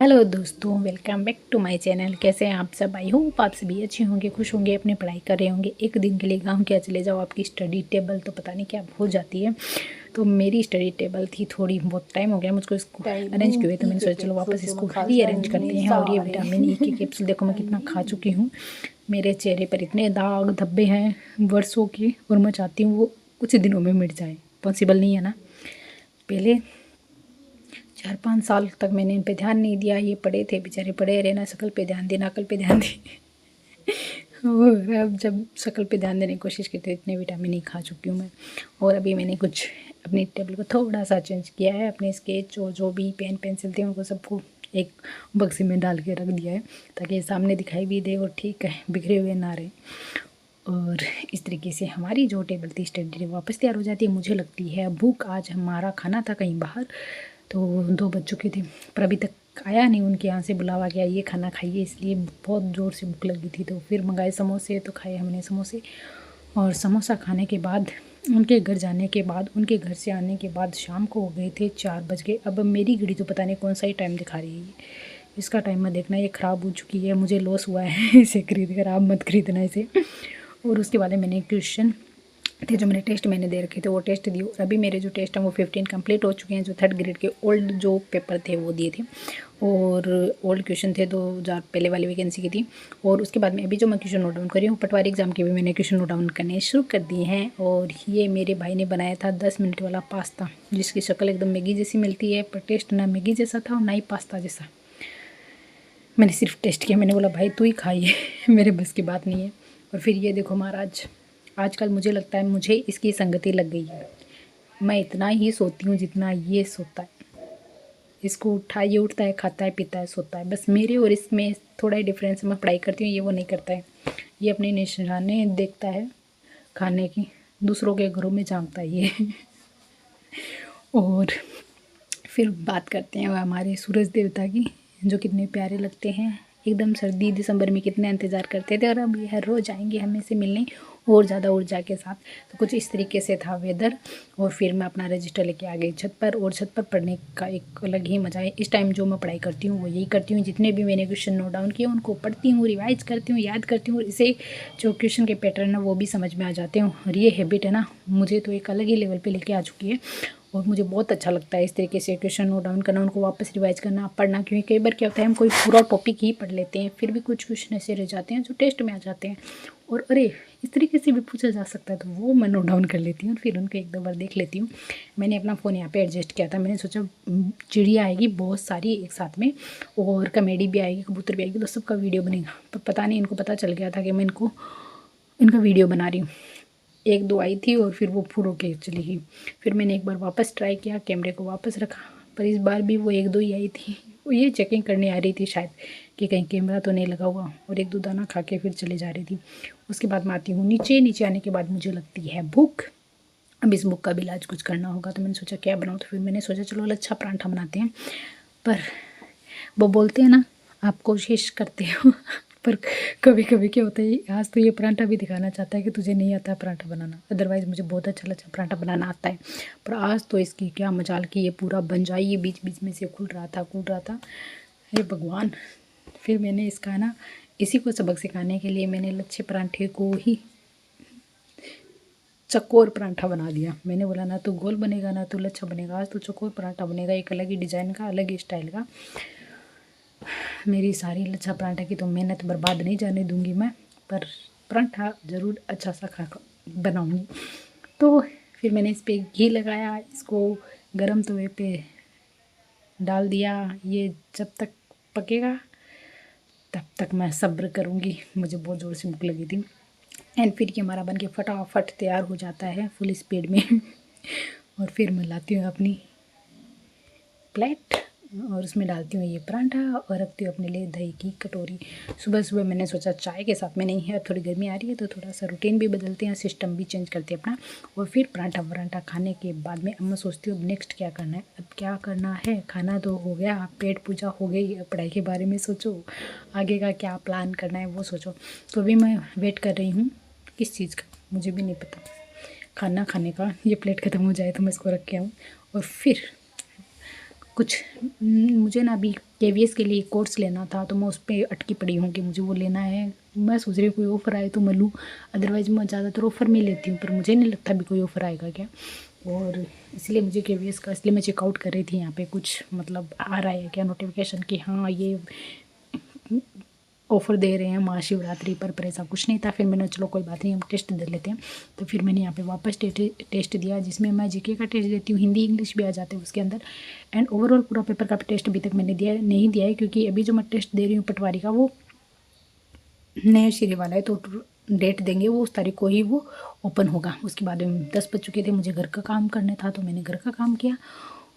Hello दोस्तों, welcome back to my channel. कैसे हैं आप सब? आई होप आप सभी अच्छे होंगे, खुश होंगे, अपनी पढ़ाई कर रहे होंगे। एक दिन के लिए गांव क्या चले जाओ, आपकी स्टडी टेबल तो पता नहीं क्या हो जाती है। तो मेरी स्टडी टेबल थी, थोड़ी बहुत टाइम हो गया मुझको इसको अरेंज किए हुए, तो मैंने सोचा चलो वापस इसको रीअरेंज करते हैं। और ये विटामिन ई के कैप्सूल देखो मैं कितना खा चुकी हूँ। मेरे चेहरे पर इतने दाग धब्बे हैं वर्षों के, और मैं चाहती हूँ वो कुछ दिनों में मिट जाए। पॉसिबल नहीं है ना। पहले 4-5 साल तक मैंने इन पे ध्यान नहीं दिया। ये पड़े थे बेचारे, पड़े रहे, ना शकल पे ध्यान दी ना अकल पे ध्यान दी। और अब जब शकल पे ध्यान देने की कोशिश की तो इतने विटामिन ई खा चुकी हूँ मैं। और अभी मैंने कुछ अपनी टेबल को थोड़ा सा चेंज किया है। अपने स्केच और जो भी पेन पेंसिल थे उनको सबको एक बक्से में डाल के रख दिया है, ताकि सामने दिखाई भी दे और ठीक है, बिखरे हुए ना रहे। और इस तरीके से हमारी जो टेबल थी स्टडी टेबल वापस तैयार हो जाती है। मुझे लगती है भूख, आज हमारा खाना था कहीं बाहर, तो 2 बज चुके थे पर अभी तक आया नहीं। उनके यहाँ से बुलावा गया ये खाना खाइए, इसलिए बहुत ज़ोर से भूख लगी थी। तो फिर मंगाए समोसे, तो खाए हमने समोसे। और समोसा खाने के बाद उनके घर जाने के बाद, उनके घर से आने के बाद शाम को हो गए थे 4 बज गए। अब मेरी घड़ी तो पता नहीं कौन सा ही टाइम दिखा रही है। इसका टाइम मत देखना, ये ख़राब हो चुकी है, मुझे लॉस हुआ है इसे खरीद कर। आप मत खरीदना इसे। और उसके बाद मैंने क्वेश्चन थे जो मैंने टेस्ट मैंने दे रखे थे वो टेस्ट दिए। और अभी मेरे जो टेस्ट हैं वो 15 कंप्लीट हो चुके हैं। जो 3rd ग्रेड के ओल्ड जो पेपर थे वो दिए थे, और ओल्ड क्वेश्चन थे 2000 पहले वाली वैकेंसी की थी। और उसके बाद में अभी जो मैं क्वेश्चन नोट डाउन कर रही हूँ, पटवारी एग्जाम के भी मैंने क्वेश्चन नोट डाउन करने शुरू कर दिए हैं। और ये मेरे भाई ने बनाया था 10 मिनट वाला पास्ता, जिसकी शक्ल एकदम मैगी जैसी मिलती है, पर टेस्ट ना मैगी जैसा था और ना ही पास्ता जैसा। मैंने सिर्फ टेस्ट किया, मैंने बोला भाई तू ही खाइए मेरे बस की बात नहीं है। और फिर ये देखो महाराज, आजकल मुझे लगता है मुझे इसकी संगति लग गई है। मैं इतना ही सोती हूँ जितना ये सोता है। इसको उठा, ये उठता है, खाता है, पीता है, सोता है, बस मेरे और इसमें थोड़ा ही डिफरेंस है। मैं पढ़ाई करती हूँ, ये वो नहीं करता है। ये अपनी निशाने देखता है खाने की, दूसरों के घरों में झांकता है ये। और फिर बात करते हैं हमारे सूरज देवता की, जो कितने प्यारे लगते हैं। एकदम सर्दी दिसंबर में कितने इंतज़ार करते थे, और अब ये हर रोज़ आएंगे हमें से मिलने और ज़्यादा ऊर्जा के साथ। तो कुछ इस तरीके से था वेदर। और फिर मैं अपना रजिस्टर लेके आ गई छत पर, और छत पर पढ़ने का एक अलग ही मज़ा है। इस टाइम जो मैं पढ़ाई करती हूँ वो यही करती हूँ, जितने भी मैंने क्वेश्चन नोट डाउन किए उनको पढ़ती हूँ, रिवाइज करती हूँ, याद करती हूँ, और इसे जो क्वेश्चन के पैटर्न है वो भी समझ में आ जाते हैं। और ये हैबिट है ना, मुझे तो एक अलग ही लेवल पर लेके आ चुकी है। और मुझे बहुत अच्छा लगता है इस तरीके से क्वेश्चन नोट डाउन करना, उनको वापस रिवाइज करना, पढ़ना। क्योंकि कई बार क्या होता है, हम कोई पूरा टॉपिक ही पढ़ लेते हैं, फिर भी कुछ क्वेश्चन ऐसे रह जाते हैं जो टेस्ट में आ जाते हैं, और अरे इस तरीके से भी पूछा जा सकता है, तो वो मैं नोट डाउन कर लेती हूँ और फिर उनको 1-2 बार देख लेती हूँ। मैंने अपना फ़ोन यहाँ पे एडजस्ट किया था। मैंने सोचा चिड़िया आएगी बहुत सारी एक साथ में, और कमेडी भी आएगी, कबूतर भी आएगी, तो सबका वीडियो बनेगा। पर पता नहीं इनको पता चल गया था कि मैं इनका वीडियो बना रही हूँ। 1-2 आई थी और फिर वो फुर के चली गई। फिर मैंने एक बार वापस ट्राई किया, कैमरे को वापस रखा, पर इस बार भी वो 1-2 ही आई थी। वो ये चेकिंग करने आ रही थी शायद कि कहीं कैमरा तो नहीं लगा हुआ, और 1-2 दाना खा के फिर चली जा रही थी। उसके बाद मैं आती हूँ नीचे। नीचे आने के बाद मुझे लगती है भूख। अब इस भूख का भी इलाज कुछ करना होगा, तो मैंने सोचा क्या बनाऊँ। तो फिर मैंने सोचा चलो लच्छा पराठा बनाते हैं। पर वो बोलते हैं ना, आप कोशिश करते हो पर कभी कभी क्या होता है, आज तो ये पराठा भी दिखाना चाहता है कि तुझे नहीं आता है पराठा बनाना। अदरवाइज़ मुझे बहुत अच्छा लच्छा पराठा बनाना आता है, पर आज तो इसकी क्या मजाल कि ये पूरा बन जाए। ये बीच बीच में से खुल रहा था। हे भगवान। फिर मैंने इसका ना, इसी को सबक सिखाने के लिए मैंने लच्छे पराठे को ही चकोर पराठा बना दिया। मैंने बोला ना तो गोल बनेगा ना तो लच्छा बनेगा, आज तो चकोर पराठा बनेगा, एक अलग ही डिज़ाइन का, अलग ही स्टाइल का। मेरी सारी लच्छा पराठा की तो मेहनत बर्बाद नहीं जाने दूंगी मैं, पर पराठा ज़रूर अच्छा सा खा बनाऊंगी। तो फिर मैंने इस पर घी लगाया, इसको गरम तवे पे डाल दिया। ये जब तक पकेगा तब तक मैं सब्र करूंगी, मुझे बहुत ज़ोर से भूख लगी थी। एंड फिर ये हमारा बन के फटाफट तैयार हो जाता है फुल स्पीड में। और फिर मैं लाती हूँ अपनी प्लेट, और उसमें डालती हूँ ये पराठा, और रखती हूँ अपने लिए दही की कटोरी। सुबह सुबह मैंने सोचा चाय के साथ में नहीं है, थोड़ी गर्मी आ रही है तो थोड़ा सा रूटीन भी बदलते हैं, सिस्टम भी चेंज करते हैं अपना। और फिर पराठा वराठा खाने के बाद में अब मैं सोचती हूँ अब नेक्स्ट क्या करना है। अब क्या करना है, खाना तो हो गया, पेट पूजा हो गई, अब पढ़ाई के बारे में सोचो, आगे का क्या प्लान करना है वो सोचो। तो अभी मैं वेट कर रही हूँ किस चीज़ का, मुझे भी नहीं पता। खाना खाने का, ये प्लेट ख़त्म हो जाए तो मैं इसको रख के आऊँ। और फिर कुछ मुझे ना अभी KVS के लिए कोर्स लेना था, तो मैं उस पर अटकी पड़ी हूँ कि मुझे वो लेना है। मैं सोच रही हूँ कोई ऑफ़र आए तो मैं लूँ, अदरवाइज़ मैं ज़्यादातर ऑफ़र में लेती हूँ, पर मुझे नहीं लगता अभी कोई ऑफ़र आएगा क्या। और इसलिए मुझे KVS का, इसलिए मैं चेकआउट कर रही थी यहाँ पे कुछ मतलब आ रहा है क्या नोटिफिकेशन कि हाँ ये ऑफ़र दे रहे हैं महाशिवरात्रि पर ऐसा कुछ नहीं था। फिर मैंने चलो कोई बात नहीं, हम टेस्ट दे लेते हैं। तो फिर मैंने यहाँ पे वापस टेस्ट दिया, जिसमें मैं जीके का टेस्ट देती हूँ, हिंदी इंग्लिश भी आ जाते हैं उसके अंदर। एंड ओवरऑल पूरा पेपर का टेस्ट अभी तक मैंने नहीं दिया है, क्योंकि अभी जो मैं टेस्ट दे रही हूँ पटवारी का, वो नए सिरे वाला है, तो डेट देंगे वो उस तारीख को ही वो ओपन होगा। उसके बाद में 10 बज चुके थे, मुझे घर का काम करना था, तो मैंने घर का काम किया।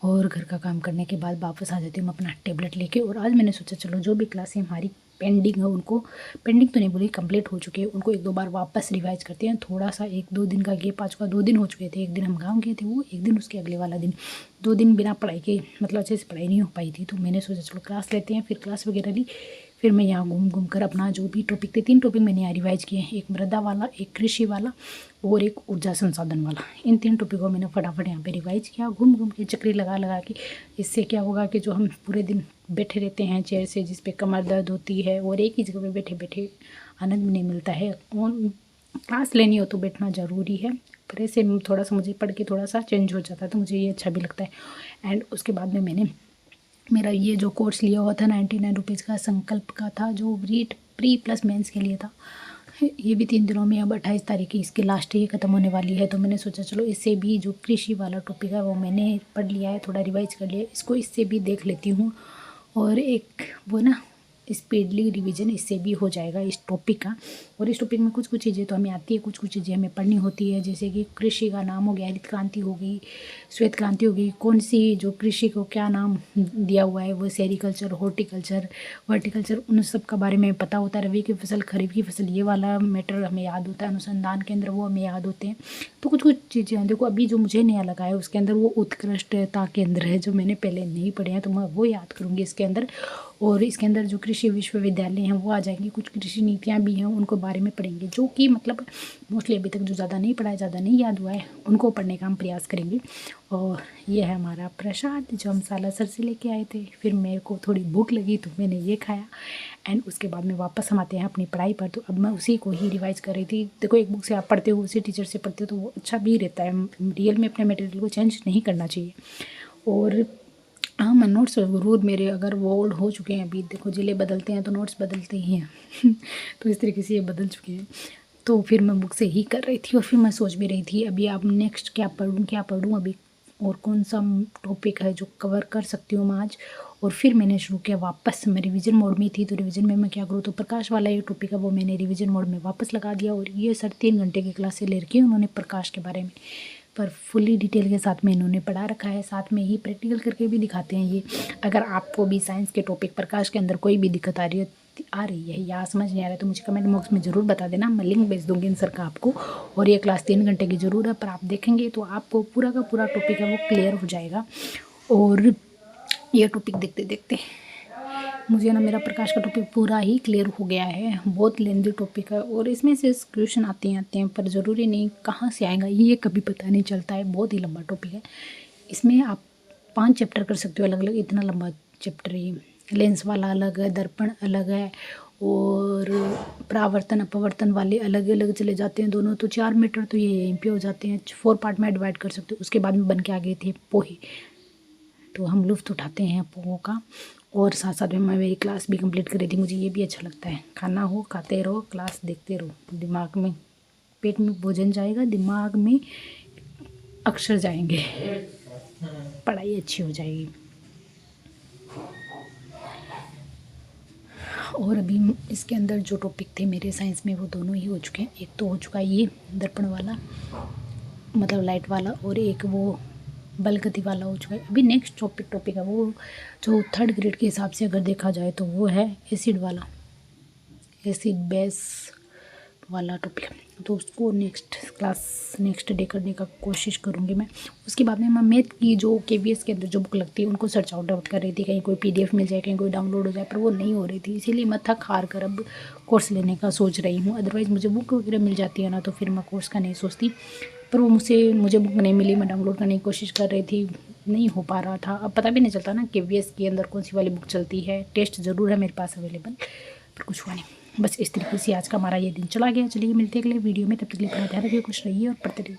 और घर का काम करने के बाद वापस आ जाती हूँ मैं अपना टैबलेट लेके। और आज मैंने सोचा चलो जो भी क्लासें हमारी पेंडिंग है, उनको पेंडिंग तो नहीं बोली, कंप्लीट हो चुके हैं, उनको एक दो बार वापस रिवाइज करते हैं। थोड़ा सा 1-2 दिन का गैप आ चुका, 2 दिन हो चुके थे। एक दिन हम गाँव गए थे, वो एक दिन उसके अगले वाला दिन, 2 दिन बिना पढ़ाई के, मतलब अच्छे से पढ़ाई नहीं हो पाई थी। तो मैंने सोचा चलो क्लास लेते हैं। फिर क्लास वगैरह ली, फिर मैं यहाँ घूम घूम कर अपना जो भी टॉपिक थे, 3 टॉपिक मैंने यहाँ रिवाइज किए हैं, एक मृदा वाला, एक कृषि वाला और एक ऊर्जा संसाधन वाला। इन 3 टॉपिक को मैंने फटाफट यहाँ पे रिवाइज किया, घूम घूम के, चक्री लगा लगा के। इससे क्या होगा कि जो हम पूरे दिन बैठे रहते हैं चेयर से, जिस पे कमर दर्द होती है और एक ही जगह पे बैठे बैठे आनंद भी नहीं मिलता है। क्लास लेनी हो तो बैठना ज़रूरी है, पर ऐसे थोड़ा सा मुझे पढ़ के थोड़ा सा चेंज हो जाता है, तो मुझे ये अच्छा भी लगता है। एंड उसके बाद में मैंने मेरा ये जो कोर्स लिया हुआ था 99 रुपीज़ का, संकल्प का था, जो रीट प्री प्लस मेंस के लिए था, ये भी 3 दिनों में, अब 28 तारीख की इसकी लास्ट ये ख़त्म होने वाली है। तो मैंने सोचा चलो इससे भी जो कृषि वाला टॉपिक है वो मैंने पढ़ लिया है, थोड़ा रिवाइज कर लिया, इसको इससे भी देख लेती हूँ। और एक वो ना स्पीडली रिवीजन इससे भी हो जाएगा इस टॉपिक का। और इस टॉपिक में कुछ कुछ चीज़ें तो हमें आती है, कुछ कुछ चीज़ें हमें पढ़नी होती है, जैसे कि कृषि का नाम हो गया, हरित क्रांति हो गई, श्वेत क्रांति हो गई, कौन सी जो कृषि को क्या नाम दिया हुआ है, वो सेरिकल्चर, हॉर्टिकल्चर, वर्टिकल्चर, उन सब का बारे में पता होता है। रबी की फसल, खरीफ की फसल, ये वाला मैटर हमें याद होता है। अनुसंधान केंद्र वो हमें याद होते हैं। तो कुछ कुछ चीज़ें देखो, अभी जो मुझे नया लगा है उसके अंदर वो उत्कृष्टता केंद्र है, जो मैंने पहले नहीं पढ़े हैं, तो मैं वो याद करूँगी इसके अंदर। और इसके अंदर जो कृषि विश्वविद्यालय हैं वो आ जाएंगे, कुछ कृषि नीतियाँ भी हैं, उनको बारे में पढ़ेंगे, जो कि मतलब मोस्टली अभी तक जो ज़्यादा नहीं पढ़ा है, ज़्यादा नहीं याद हुआ है, उनको पढ़ने का हम प्रयास करेंगे। और ये है हमारा प्रसाद जो हम सालासर से लेके आए थे। फिर मेरे को थोड़ी भूख लगी तो मैंने ये खाया। एंड उसके बाद में वापस हम आते हैं अपनी पढ़ाई पर। तो अब मैं उसी को ही रिवाइज़ कर रही थी। देखो, एक बुक से आप पढ़ते हो, उसी टीचर से पढ़ते हो, तो वो अच्छा भी रहता है। रियल में अपने मटेरियल को चेंज नहीं करना चाहिए। और हाँ, मैं नोट्स ज़रूर, मेरे अगर वो ओल्ड हो चुके हैं, अभी देखो ज़िले बदलते हैं तो नोट्स बदलते ही हैं तो इस तरीके से ये बदल चुके हैं। तो फिर मैं बुक से ही कर रही थी। और फिर मैं सोच भी रही थी अभी अब नेक्स्ट क्या पढ़ूँ अभी, और कौन सा टॉपिक है जो कवर कर सकती हूँ मैं आज। और फिर मैंने शुरू किया वापस, मैं रिवीजन मोड में थी, तो रिवीजन में मैं क्या करूँ, तो प्रकाश वाला ये टॉपिक है वो मैंने रिवीजन मोड में वापस लगा दिया। और ये 3.5 घंटे की क्लास से ले रखी है उन्होंने प्रकाश के बारे में, पर फुली डिटेल के साथ में इन्होंने पढ़ा रखा है, साथ में ही प्रैक्टिकल करके भी दिखाते हैं ये। अगर आपको भी साइंस के टॉपिक प्रकाश के अंदर कोई भी दिक्कत आ रही है या समझ नहीं आ रहा है, तो मुझे कमेंट बॉक्स में ज़रूर बता देना, मैं लिंक भेज दूँगी इन सर का आपको। और ये क्लास 3 घंटे की ज़रूर है, पर आप देखेंगे तो आपको पूरा का पूरा टॉपिक है वो क्लियर हो जाएगा। और ये टॉपिक देखते देखते मुझे ना मेरा प्रकाश का टॉपिक पूरा ही क्लियर हो गया है। बहुत लेंदी टॉपिक है और इसमें से क्वेश्चन आते हैं, पर ज़रूरी नहीं कहाँ से आएगा ये कभी पता नहीं चलता है। बहुत ही लंबा टॉपिक है। इसमें आप 5 चैप्टर कर सकते हो अलग अलग, इतना लंबा चैप्टर है। लेंस वाला अलग है, दर्पण अलग है, और परावर्तन अपवर्तन वाले अलग अलग चले जाते हैं दोनों। तो 4 मीटर तो ये यहीं पे हो जाते हैं। 4 पार्ट में डिवाइड कर सकते हो। उसके बाद में बन के आ गए थे पोहे, तो हम लुफ्त उठाते हैं पोहों का। और साथ साथ में मैं मेरी क्लास भी कंप्लीट कर रही थी। मुझे ये भी अच्छा लगता है, खाना हो खाते रहो, क्लास देखते रहो, दिमाग में, पेट में भोजन जाएगा, दिमाग में अक्षर जाएंगे, पढ़ाई अच्छी हो जाएगी। और अभी इसके अंदर जो टॉपिक थे मेरे साइंस में वो दोनों ही हो चुके हैं। एक तो हो चुका ये दर्पण वाला, मतलब लाइट वाला, और एक वो बल गति वाला हो चुका है। अभी नेक्स्ट टॉपिक है वो जो 3rd ग्रेड के हिसाब से अगर देखा जाए तो वो है एसिड वाला, एसिड बेस वाला टॉपिक। तो उसको नेक्स्ट डे करने का कोशिश करूँगी मैं। उसके बाद में मैं मैथ की जो KVS के अंदर जो बुक लगती है उनको सर्च आउट कर रही थी, कहीं कोई PDF मिल जाए, कहीं कोई डाउनलोड हो जाए, पर वो नहीं हो रही थी। इसीलिए मैं थक हार कर अब कोर्स लेने का सोच रही हूँ। अदरवाइज़ मुझे बुक वगैरह मिल जाती है ना, तो फिर मैं कोर्स का नहीं सोचती, पर वो मुझे बुक नहीं मिली। मैं डाउनलोड करने की कोशिश कर रही थी, नहीं हो पा रहा था। अब पता भी नहीं चलता ना KVS के अंदर कौन सी वाली बुक चलती है। टेस्ट ज़रूर है मेरे पास अवेलेबल, पर कुछ हुआ नहीं। बस इस तरीके से आज का हमारा ये दिन चला गया। चलिए मिलते हैं अगले वीडियो में, तब तक के लिए अपना ध्यान रखिए, खुश रहिए और पढ़ते रहिए।